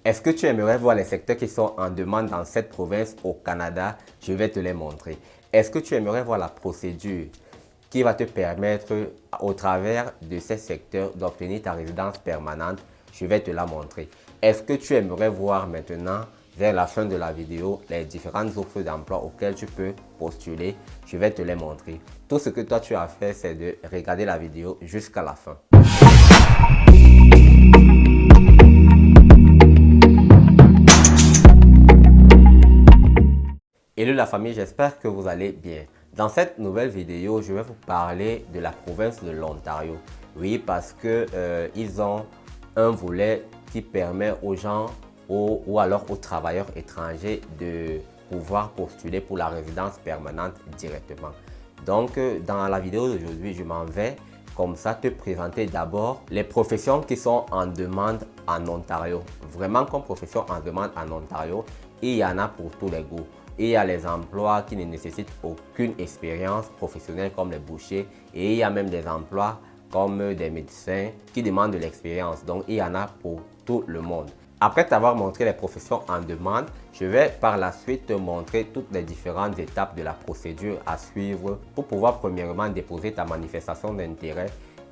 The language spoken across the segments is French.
Est-ce que tu aimerais voir les secteurs qui sont en demande dans cette province au Canada? Je vais te les montrer. Est-ce que tu aimerais voir la procédure qui va te permettre, au travers de ces secteurs, d'obtenir ta résidence permanente? Je vais te la montrer. Est-ce que tu aimerais voir maintenant, vers la fin de la vidéo, les différentes offres d'emploi auxquelles tu peux postuler? Je vais te les montrer. Tout ce que toi tu as à faire, c'est de regarder la vidéo jusqu'à la fin. Hello la famille, j'espère que vous allez bien. Dans cette nouvelle vidéo, je vais vous parler de la province de l'Ontario. Oui, parce que ils ont un volet qui permet aux gens ou alors aux travailleurs étrangers de pouvoir postuler pour la résidence permanente directement. Donc, dans la vidéo d'aujourd'hui, je m'en vais comme ça te présenter d'abord les professions qui sont en demande en Ontario. Vraiment comme profession en demande en Ontario, il y en a pour tous les goûts. Il y a les emplois qui ne nécessitent aucune expérience professionnelle comme les bouchers et il y a même des emplois comme des médecins qui demandent de l'expérience. Donc, il y en a pour tout le monde. Après t'avoir montré les professions en demande, je vais par la suite te montrer toutes les différentes étapes de la procédure à suivre pour pouvoir premièrement déposer ta manifestation d'intérêt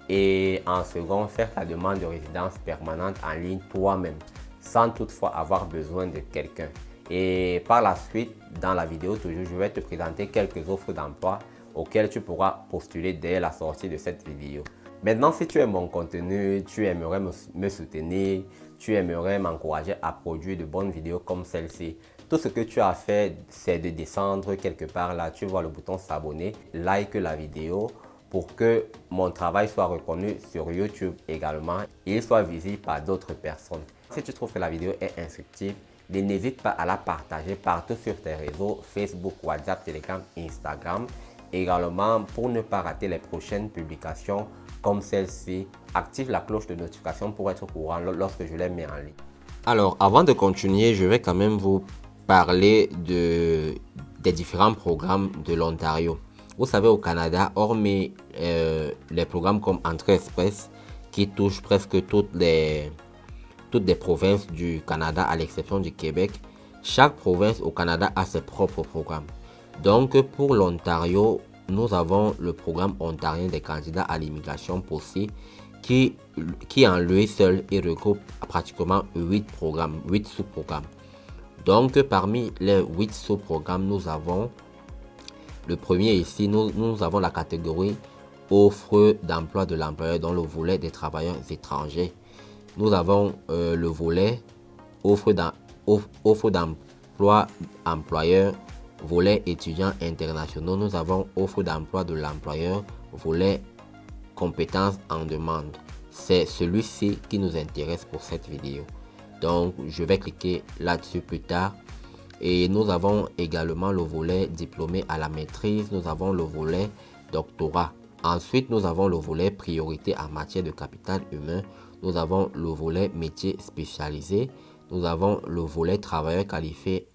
et en second faire ta demande de résidence permanente en ligne toi-même sans toutefois avoir besoin de quelqu'un. Et par la suite, dans la vidéo toujours, je vais te présenter quelques offres d'emploi auxquelles tu pourras postuler dès la sortie de cette vidéo. Maintenant, si tu aimes mon contenu, tu aimerais me soutenir, tu aimerais m'encourager à produire de bonnes vidéos comme celle-ci, tout ce que tu as fait, c'est de descendre quelque part là, tu vois le bouton s'abonner, like la vidéo pour que mon travail soit reconnu sur YouTube également et il soit visible par d'autres personnes. Si tu trouves que la vidéo est instructive, n'hésite pas à la partager partout sur tes réseaux Facebook, WhatsApp, Telegram, Instagram. Également, pour ne pas rater les prochaines publications comme celle-ci, active la cloche de notification pour être au courant lorsque je les mets en ligne. Alors, avant de continuer, je vais quand même vous parler des différents programmes de l'Ontario. Vous savez, au Canada, hormis les programmes comme Entrée Express qui touchent presque toutes les provinces du Canada à l'exception du Québec, chaque province au Canada a ses propres programmes. Donc pour l'Ontario, nous avons le programme ontarien des candidats à l'immigration POSSI qui en lui seul il regroupe pratiquement 8 programmes, 8 sous-programmes. Donc parmi les 8 sous-programmes, nous avons le premier ici, nous avons la catégorie offre d'emploi de l'employeur dans le volet des travailleurs étrangers. Nous avons le volet offre d'emploi employeur, volet étudiants internationaux. Nous avons offre d'emploi de l'employeur, volet compétences en demande. C'est celui-ci qui nous intéresse pour cette vidéo. Donc, je vais cliquer là-dessus plus tard. Et nous avons également le volet diplômé à la maîtrise. Nous avons le volet doctorat. Ensuite, nous avons le volet priorité en matière de capital humain. Nous avons le volet métier spécialisé. Nous avons le volet travailleur qualifié.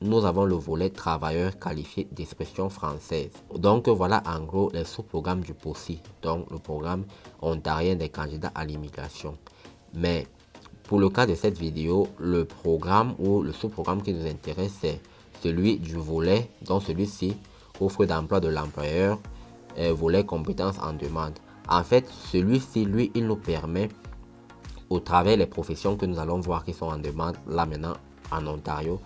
Nous avons le volet travailleur qualifié d'expression française. Donc voilà en gros les sous-programmes du POSSI, donc le programme ontarien des candidats à l'immigration. Mais pour le cas de cette vidéo, le programme ou le sous-programme qui nous intéresse, c'est celui du volet, donc celui-ci, offre d'emploi de l'employeur, volet compétences en demande. En fait, celui-ci, lui, il nous permet, au travers des professions que nous allons voir qui sont en demande là maintenant en Ontario,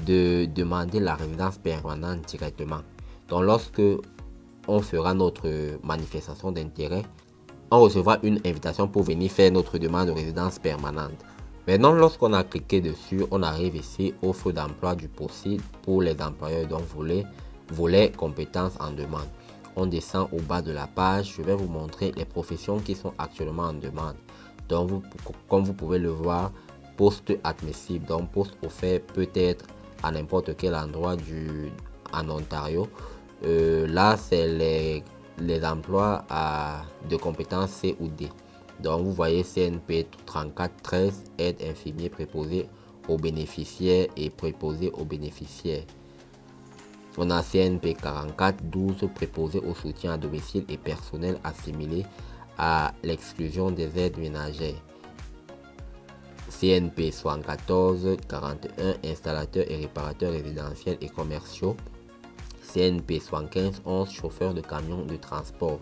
de demander la résidence permanente directement. Donc lorsque on fera notre manifestation d'intérêt, on recevra une invitation pour venir faire notre demande de résidence permanente. Maintenant, lorsqu'on a cliqué dessus, on arrive ici, offre d'emploi du POSSI pour les employeurs, donc volet compétences en demande. On descend au bas de la page, je vais vous montrer les professions qui sont actuellement en demande. Donc, comme vous pouvez le voir, poste admissible, donc poste offert peut-être à n'importe quel endroit en Ontario. Là, c'est les emplois de compétences C ou D. Donc, vous voyez CNP 3413, aide infirmier préposé aux bénéficiaires et préposé aux bénéficiaires. On a CNP 4412, préposé au soutien à domicile et personnel assimilé à l'exclusion des aides ménagères. CNP 74 41 installateurs et réparateurs résidentiels et commerciaux. CNP 75 11 chauffeurs de camions de transport.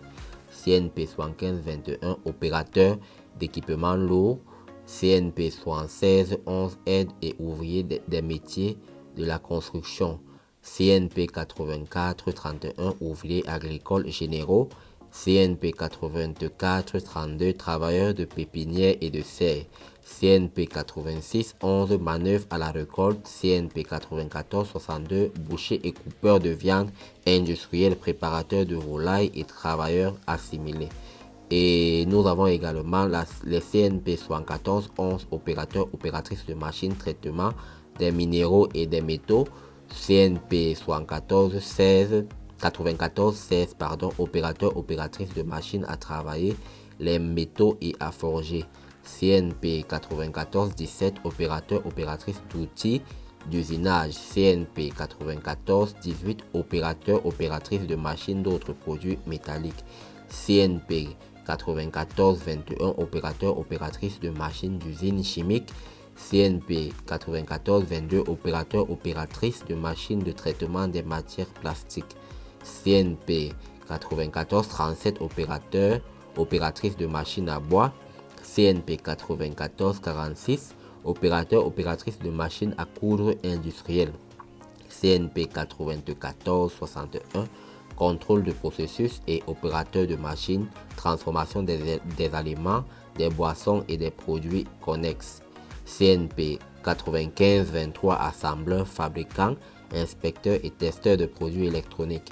CNP 75 21 opérateurs d'équipements lourds. CNP 76 11 aides et ouvriers des métiers de la construction. CNP 84 31 ouvriers agricoles généraux. CNP 84 32 travailleurs de pépinière et de serre. CNP 86 11 manœuvres à la récolte. CNP 94 62 bouchers et coupeurs de viande, industriels, préparateurs de volailles et travailleurs assimilés. Et nous avons également les CNP 74 11 opérateurs opératrices de machines traitement des minéraux et des métaux. CNP 74 16 94 16 opérateurs opératrices de machines à travailler les métaux et à forger. CNP 94 17 opérateurs opératrices d'outils d'usinage. CNP 94 18 opérateurs opératrices de machines d'autres produits métalliques. CNP 94 21 opérateurs opératrices de machines d'usine chimique. CNP 94 22 opérateurs opératrices de machines de traitement des matières plastiques. CNP 94 37 opérateurs opératrices de machines à bois. CNP 94 46 opérateurs opératrices de machines à coudre industrielles. CNP 94 61 contrôle de processus et opérateur de machines, transformation des aliments, des boissons et des produits connexes. CNP 95 23 assembleur, fabricant, inspecteur et testeur de produits électroniques.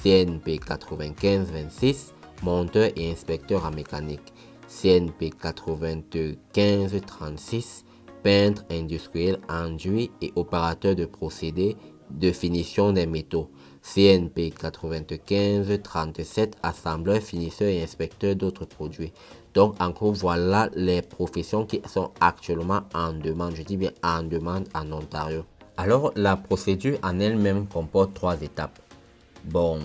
CNP 95 26 monteur et inspecteur en mécanique. CNP 95 36 peintre industriel, enduit et opérateur de procédés de finition des métaux. CNP 95 37 assembleur, finisseur et inspecteur d'autres produits. Donc en gros, voilà les professions qui sont actuellement en demande. Je dis bien en demande en Ontario. Alors la procédure en elle-même comporte 3 étapes. Bon,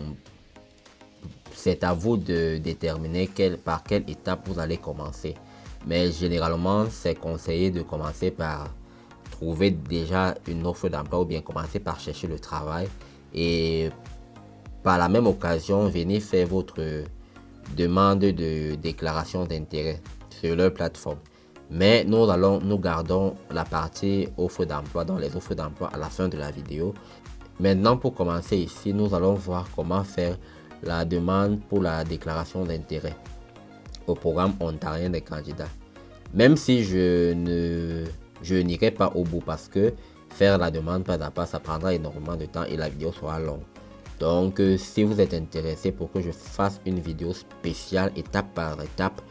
c'est à vous de déterminer par quelle étape vous allez commencer. Mais généralement, c'est conseillé de commencer par trouver déjà une offre d'emploi ou bien commencer par chercher le travail. Et par la même occasion, venez faire votre demande de déclaration d'intérêt sur leur plateforme. Mais nous gardons la partie offre d'emploi dans les offres d'emploi à la fin de la vidéo. Maintenant, pour commencer ici, nous allons voir comment faire la demande pour la déclaration d'intérêt au programme ontarien des candidats. Même si je n'irai pas au bout parce que faire la demande pas à pas, ça prendra énormément de temps et la vidéo sera longue. Donc, si vous êtes intéressé pour que je fasse une vidéo spéciale étape par étape,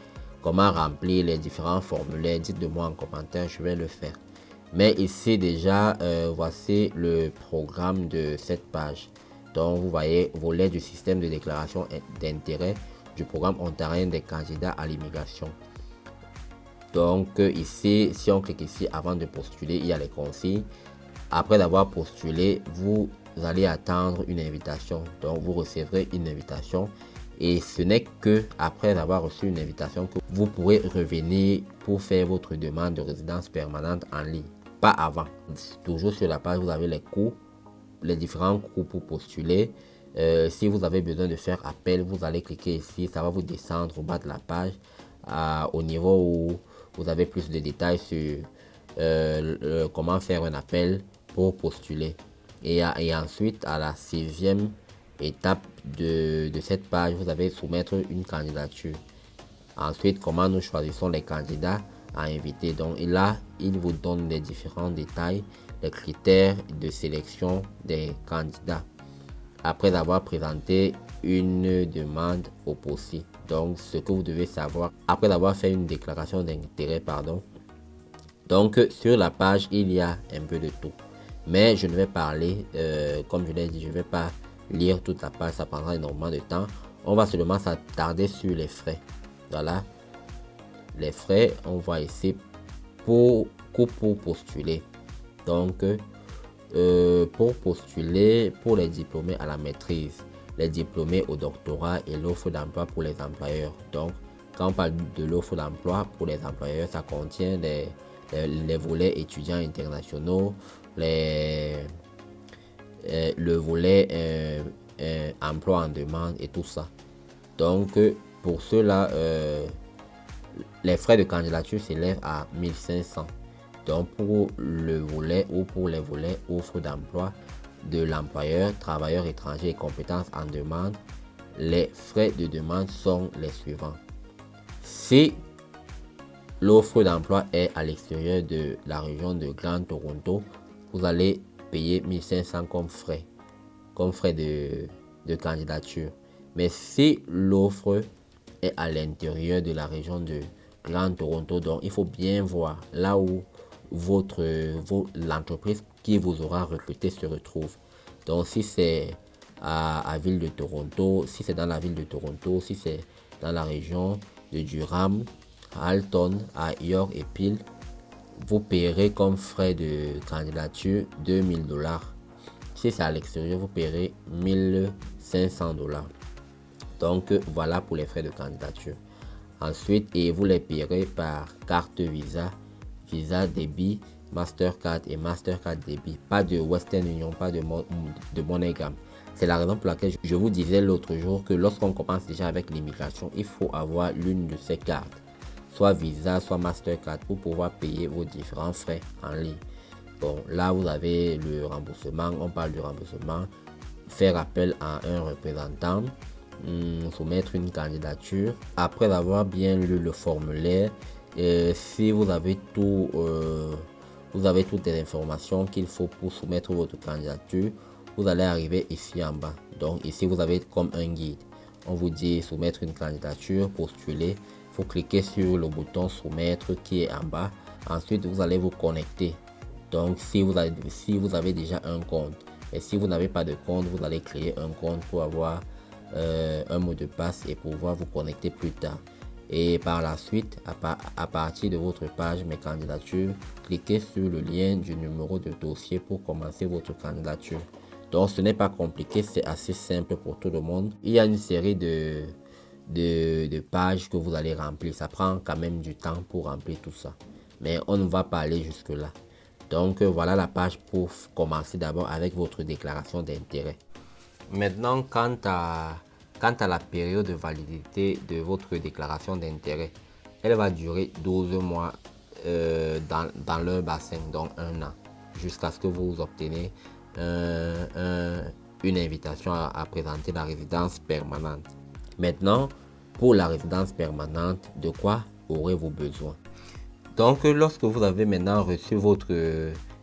comment remplir les différents formulaires, dites-le moi en commentaire, je vais le faire. Mais ici déjà, voici le programme de cette page. Donc vous voyez, volet du système de déclaration d'intérêt du programme ontarien des candidats à l'immigration. Donc ici, si on clique ici avant de postuler, il y a les consignes. Après avoir postulé, vous allez attendre une invitation. Donc vous recevrez une invitation. Et ce n'est que après avoir reçu une invitation que vous pourrez revenir pour faire votre demande de résidence permanente en ligne. Pas avant. Toujours sur la page, vous avez les coûts, les différents coûts pour postuler. Si vous avez besoin de faire appel, vous allez cliquer ici. Ça va vous descendre au bas de la page au niveau où vous avez plus de détails sur comment faire un appel pour postuler. Et ensuite, à la 6e étape de cette page, vous allez soumettre une candidature. Ensuite, comment nous choisissons les candidats à inviter. Donc là, il vous donne les différents détails, les critères de sélection des candidats. Après avoir présenté une demande au POSI. Donc, ce que vous devez savoir, après avoir fait une déclaration d'intérêt, Donc, sur la page, il y a un peu de tout. Mais je ne vais parler, comme je l'ai dit, je ne vais pas lire toute la page, ça prendra énormément de temps. On va seulement s'attarder sur les frais. Voilà. Les frais, on voit ici pour postuler. Donc, pour postuler pour les diplômés à la maîtrise, les diplômés au doctorat et l'offre d'emploi pour les employeurs. Donc, quand on parle de l'offre d'emploi pour les employeurs, ça contient les volets étudiants internationaux, le volet emploi en demande et tout ça. Donc, pour cela, les frais de candidature s'élèvent à 1500. Donc, pour le volet ou pour les volets offre d'emploi de l'employeur, travailleurs étrangers et compétences en demande, les frais de demande sont les suivants. Si l'offre d'emploi est à l'extérieur de la région de Grand Toronto, vous allez payer 1500 comme frais de candidature. Mais si l'offre est à l'intérieur de la région de Grand Toronto, donc il faut bien voir là où l'entreprise qui vous aura recruté se retrouve. Donc si c'est à ville de Toronto, si c'est dans la ville de Toronto, si c'est dans la région de Durham, à Alton, à York et Peel, vous paierez comme frais de candidature 2000 $. Si c'est à l'extérieur, vous paierez 1500 $. Donc voilà pour les frais de candidature. Ensuite, et vous les paierez par carte Visa, Visa Débit, Mastercard et Mastercard Débit. Pas de Western Union, pas de MoneyGram. C'est la raison pour laquelle je vous disais l'autre jour que lorsqu'on commence déjà avec l'immigration, il faut avoir l'une de ces cartes, soit Visa, soit Mastercard, pour pouvoir payer vos différents frais en ligne. Bon, là vous avez le remboursement, on parle de remboursement, faire appel à un représentant, soumettre une candidature. Après avoir bien lu le formulaire, si vous avez toutes les informations qu'il faut pour soumettre votre candidature, vous allez arriver ici en bas. Donc ici vous avez comme un guide. On vous dit soumettre une candidature, postuler. Il faut cliquer sur le bouton soumettre qui est en bas. Ensuite vous allez vous connecter. Donc si vous avez déjà un compte, et si vous n'avez pas de compte, vous allez créer un compte pour avoir un mot de passe et pouvoir vous connecter plus tard. Et par la suite, à partir de votre page mes candidatures, cliquez sur le lien du numéro de dossier pour commencer votre candidature. Donc ce n'est pas compliqué, c'est assez simple pour tout le monde. Il y a une série de pages que vous allez remplir. Ça prend quand même du temps pour remplir tout ça, mais on ne va pas aller jusque là. Donc voilà la page pour commencer d'abord avec votre déclaration d'intérêt. Maintenant, quant à la période de validité de votre déclaration d'intérêt, elle va durer 12 mois dans leur bassin, donc 1 an, jusqu'à ce que vous obtenez une invitation à présenter la résidence permanente. Maintenant, pour la résidence permanente, de quoi aurez-vous besoin? Donc, lorsque vous avez maintenant reçu votre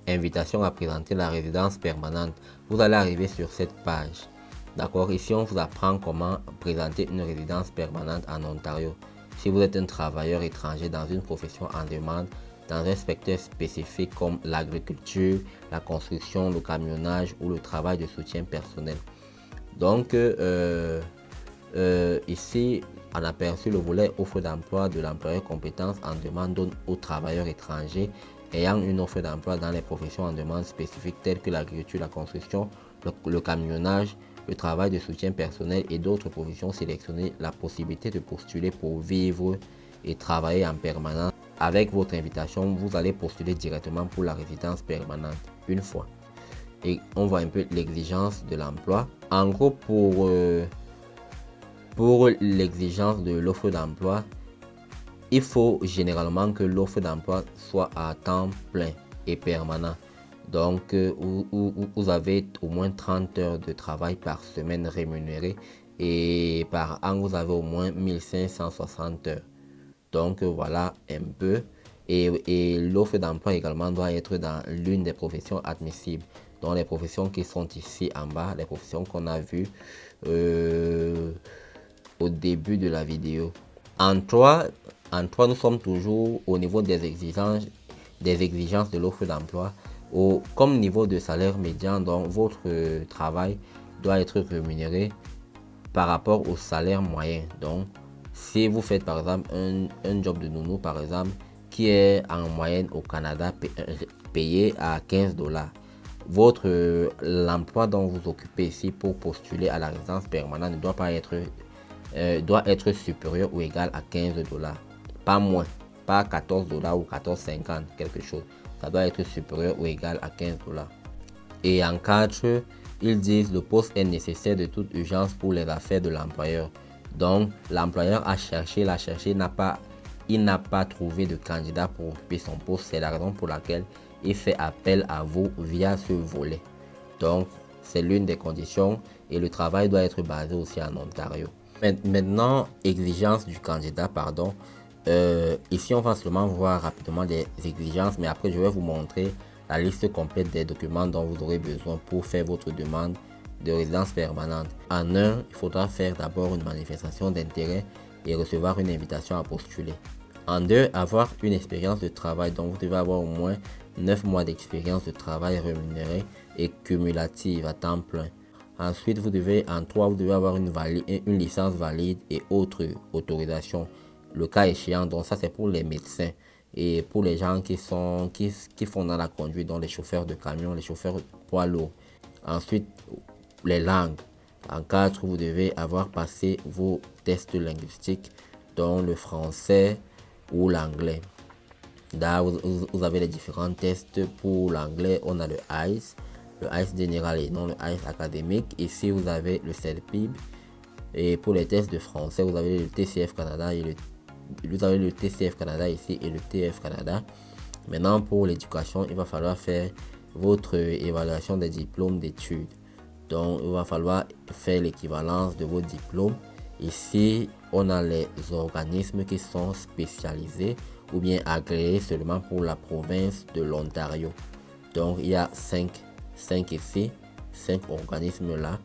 invitation à présenter la résidence permanente, vous allez arriver sur cette page. D'accord, ici on vous apprend comment présenter une résidence permanente en Ontario. Si vous êtes un travailleur étranger dans une profession en demande, dans un secteur spécifique comme l'agriculture, la construction, le camionnage ou le travail de soutien personnel. Donc ici, en aperçu, le volet offre d'emploi de l'employeur compétence en demande donne aux travailleurs étrangers ayant une offre d'emploi dans les professions en demande spécifiques telles que l'agriculture, la construction, le camionnage, le travail de soutien personnel et d'autres professions sélectionnées la possibilité de postuler pour vivre et travailler en permanence. Avec votre invitation, vous allez postuler directement pour la résidence permanente une fois. Et on voit un peu l'exigence de l'emploi. En gros, pour l'exigence de l'offre d'emploi, il faut généralement que l'offre d'emploi soit à temps plein et permanent. Donc, vous avez au moins 30 heures de travail par semaine rémunérées et par an, vous avez au moins 1560 heures. Donc, voilà un peu. Et l'offre d'emploi également doit être dans l'une des professions admissibles. Donc, les professions qui sont ici en bas, les professions qu'on a vues au début de la vidéo. En 3, nous sommes toujours au niveau des exigences de l'offre d'emploi. Comme niveau de salaire médian, donc votre travail doit être rémunéré par rapport au salaire moyen. Donc, si vous faites par exemple un job de nounou, par exemple, qui est en moyenne au Canada payé à 15 $, l'emploi dont vous occupez ici pour postuler à la résidence permanente ne doit être supérieur ou égal à 15 $, pas moins. pas 14 $ ou 14,50 quelque chose. Ça doit être supérieur ou égal à 15 $. Et en 4, ils disent le poste est nécessaire de toute urgence pour les affaires de l'employeur. Donc, l'employeur a cherché, il n'a pas trouvé de candidat pour occuper son poste. C'est la raison pour laquelle il fait appel à vous via ce volet. Donc, c'est l'une des conditions et le travail doit être basé aussi en Ontario. Maintenant, exigence du candidat, pardon. Ici, on va seulement voir rapidement les exigences, mais après, je vais vous montrer la liste complète des documents dont vous aurez besoin pour faire votre demande de résidence permanente. En 1, il faudra faire d'abord une manifestation d'intérêt et recevoir une invitation à postuler. En 2, avoir une expérience de travail, donc vous devez avoir au moins 9 mois d'expérience de travail rémunérée et cumulative à temps plein. Ensuite, en 3, vous devez avoir une licence valide et autres autorisations, le cas échéant. Donc ça, c'est pour les médecins et pour les gens qui font dans la conduite, donc les chauffeurs de camions, les chauffeurs poids lourds. Ensuite, les langues. En 4, vous devez avoir passé vos tests linguistiques, dont le français ou l'anglais. Là, vous avez les différents tests. Pour l'anglais, on a le ICE général et non le ICE académique. Ici, vous avez le CELPIB. Et pour les tests de français, vous avez le TCF Canada vous avez le TCF Canada ici et le TF Canada. Maintenant, pour l'éducation, il va falloir faire votre évaluation des diplômes d'études. Donc, il va falloir faire l'équivalence de vos diplômes. Ici, on a les organismes qui sont spécialisés ou bien agréés seulement pour la province de l'Ontario. Donc, il y a 5 organismes là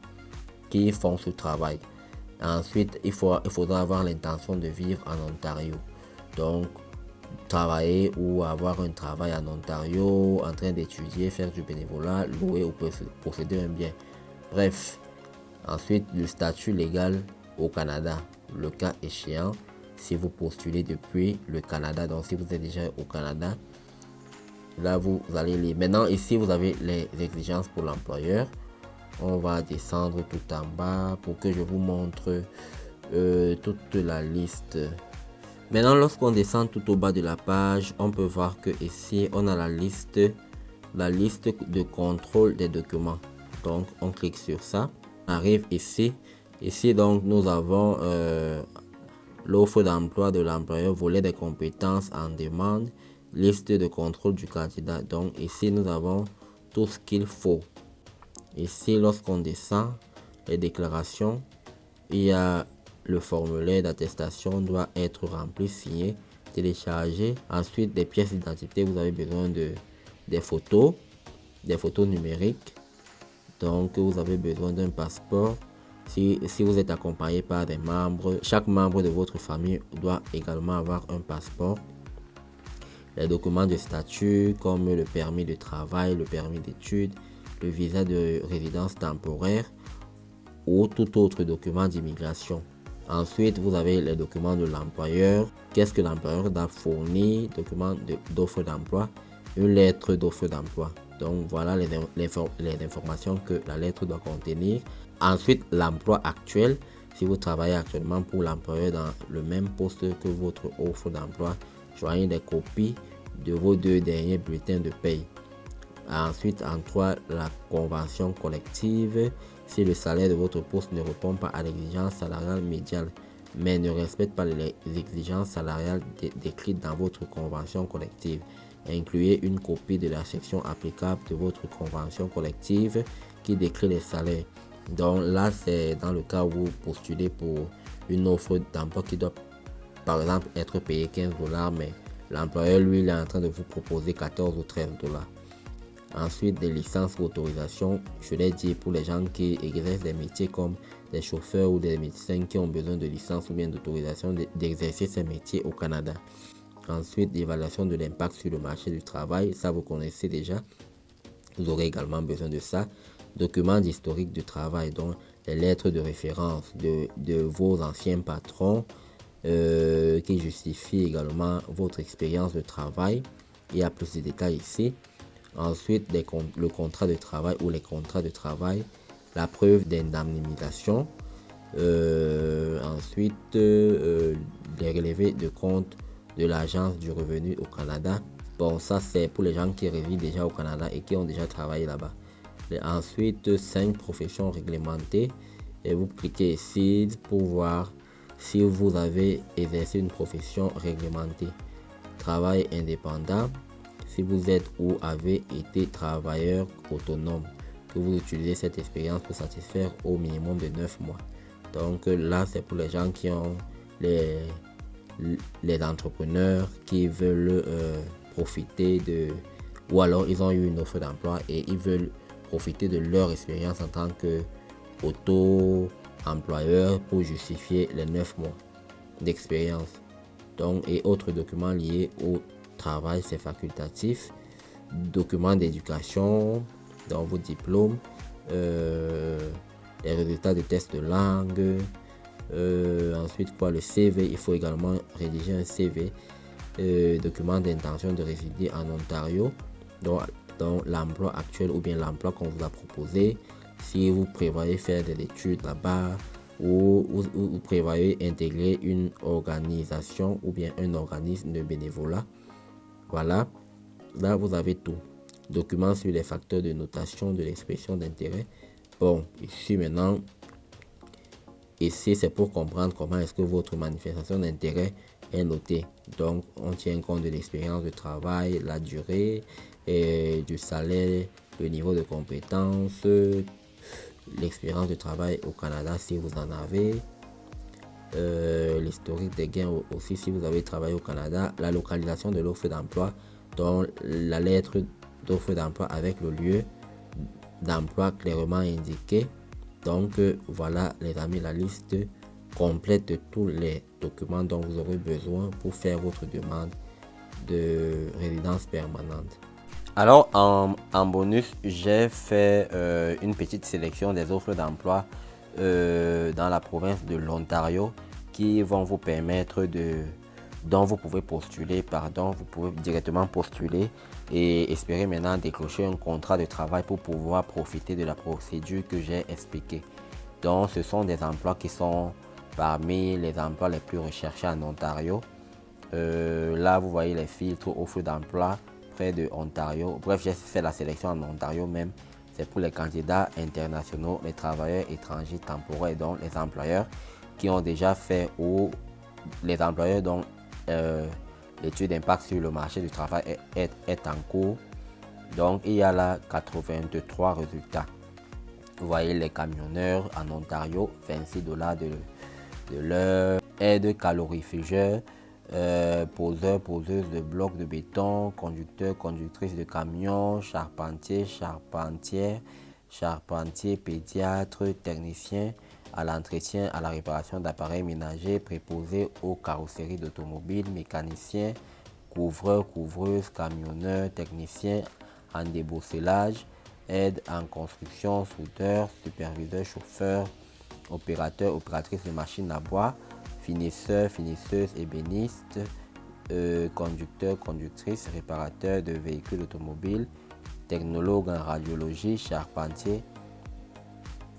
qui font ce travail. Ensuite, il faudra avoir l'intention de vivre en Ontario. Donc, travailler ou avoir un travail en Ontario, en train d'étudier, faire du bénévolat, louer ou posséder un bien. Bref, ensuite, le statut légal au Canada, le cas échéant, si vous postulez depuis le Canada. Donc, si vous êtes déjà au Canada, là, vous allez lire. Maintenant, ici, vous avez les exigences pour l'employeur. On va descendre tout en bas pour que je vous montre toute la liste. Maintenant, lorsqu'on descend tout au bas de la page, on peut voir que ici, on a la liste de contrôle des documents. Donc, on clique sur ça. On arrive ici. Ici, donc, nous avons l'offre d'emploi de l'employeur, volet des compétences en demande, liste de contrôle du candidat. Donc, ici, nous avons tout ce qu'il faut. Ici, lorsqu'on descend, les déclarations, il y a le formulaire d'attestation doit être rempli, signé, téléchargé. Ensuite, des pièces d'identité, vous avez besoin des photos numériques. Donc, vous avez besoin d'un passeport. Si vous êtes accompagné par des membres, chaque membre de votre famille doit également avoir un passeport. Les documents de statut comme le permis de travail, le permis d'études, le visa de résidence temporaire ou tout autre document d'immigration. Ensuite, vous avez les documents de l'employeur. Qu'est-ce que l'employeur doit fournir? Document d'offre d'emploi, une lettre d'offre d'emploi. Donc, voilà les informations que la lettre doit contenir. Ensuite, l'emploi actuel. Si vous travaillez actuellement pour l'employeur dans le même poste que votre offre d'emploi, joignez des copies de vos 2 derniers bulletins de paye. Ensuite, en 3, la convention collective. Si le salaire de votre poste ne répond pas à l'exigence salariale médiane, mais ne respecte pas les exigences salariales décrites dans votre convention collective, incluez une copie de la section applicable de votre convention collective qui décrit les salaires. Donc là, c'est dans le cas où vous postulez pour une offre d'emploi qui doit, par exemple, être payée 15 $, mais l'employeur, lui, il est en train de vous proposer 14 ou 13 $. Ensuite, des licences ou autorisations, je l'ai dit, pour les gens qui exercent des métiers comme des chauffeurs ou des médecins qui ont besoin de licence ou bien d'autorisation d'exercer ces métiers au Canada. Ensuite, l'évaluation de l'impact sur le marché du travail, ça vous connaissez déjà. Vous aurez également besoin de ça. Documents d'historique du travail, donc les lettres de référence de vos anciens patrons qui justifient également votre expérience de travail. Il y a plus de détails ici. Ensuite, le contrat de travail ou les contrats de travail, la preuve d'indemnisation. Ensuite, les relevés de compte de l'Agence du revenu au Canada. Bon, ça c'est pour les gens qui résident déjà au Canada et qui ont déjà travaillé là-bas. Ensuite, 5 professions réglementées. Et vous cliquez ici pour voir si vous avez exercé une profession réglementée. Travail indépendant, si vous êtes ou avez été travailleur autonome, que vous utilisez cette expérience pour satisfaire au minimum de 9 mois. Donc là, c'est pour les gens qui ont les entrepreneurs qui veulent profiter de, ou alors ils ont eu une offre d'emploi et ils veulent profiter de leur expérience en tant que auto-employeur pour justifier les 9 mois d'expérience. Donc, et autres documents liés au travail, c'est facultatif. Documents d'éducation, dans vos diplômes, les résultats de tests de langue. Ensuite, quoi, le CV, il faut également rédiger un CV. Document d'intention de résider en Ontario, donc l'emploi actuel ou bien l'emploi qu'on vous a proposé. Si vous prévoyez faire des études là-bas, ou vous prévoyez intégrer une organisation ou bien un organisme de bénévolat. Voilà, là vous avez tout. Documents sur les facteurs de notation de l'expression d'intérêt. Bon, ici maintenant, ici c'est pour comprendre comment est-ce que votre manifestation d'intérêt est notée. Donc on tient compte de l'expérience de travail, la durée, et du salaire, le niveau de compétence, l'expérience de travail au Canada si vous en avez, l'historique des gains aussi si vous avez travaillé au Canada, la localisation de l'offre d'emploi, donc la lettre d'offre d'emploi avec le lieu d'emploi clairement indiqué. Donc voilà les amis, la liste complète de tous les documents dont vous aurez besoin pour faire votre demande de résidence permanente. Alors en bonus, j'ai fait une petite sélection des offres d'emploi dans la province de l'Ontario qui vont vous permettre dont vous pouvez vous pouvez directement postuler et espérer maintenant décrocher un contrat de travail pour pouvoir profiter de la procédure que j'ai expliquée. Donc ce sont des emplois qui sont parmi les emplois les plus recherchés en Ontario. Là vous voyez les filtres offres d'emploi près de Ontario. Bref, j'ai fait la sélection en Ontario même. C'est pour les candidats internationaux, les travailleurs étrangers temporaires, donc les employeurs qui ont déjà fait ou les employeurs dont l'étude d'impact sur le marché du travail est en cours. Donc il y a là 83 résultats. Vous voyez les camionneurs en Ontario, 26 $ de l'heure, aide calorifugeur, poseur, poseuse de blocs de béton, conducteur, conductrice de camion, charpentier, charpentière, charpentier, pédiatre, technicien à l'entretien, à la réparation d'appareils ménagers, préposé aux carrosseries d'automobiles, mécanicien, couvreur, couvreuse, camionneur, technicien en débosselage, aide en construction, soudeur, superviseur, chauffeur, opérateur, opératrice de machine à bois, finisseur, finisseuse, ébéniste, conducteur, conductrice, réparateur de véhicules automobiles, technologue en radiologie, charpentier.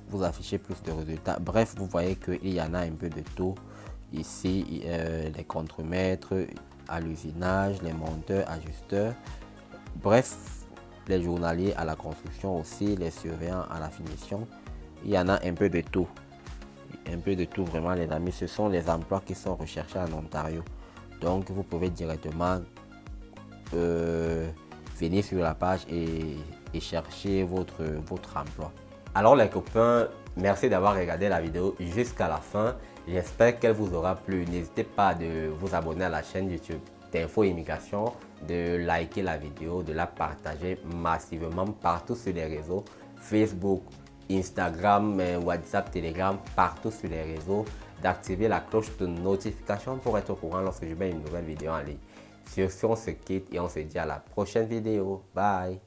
Vous affichez plus de résultats. Bref, vous voyez qu'il y en a un peu de tout. Ici, les contremaîtres à l'usinage, les monteurs, ajusteurs. Bref, les journaliers à la construction aussi, les surveillants à la finition. Il y en a un peu de tout. Un peu de tout vraiment les amis. Ce sont les emplois qui sont recherchés en Ontario. Donc vous pouvez directement venir sur la page et chercher votre emploi. Alors les copains, merci d'avoir regardé la vidéo jusqu'à la fin. J'espère qu'elle vous aura plu. N'hésitez pas de vous abonner à la chaîne YouTube d'Info Immigration, de liker la vidéo, de la partager massivement partout sur les réseaux, Facebook, Instagram, WhatsApp, Telegram, partout sur les réseaux, d'activer la cloche de notification pour être au courant lorsque je mets une nouvelle vidéo en ligne. Sur ce, on se quitte et on se dit à la prochaine vidéo. Bye!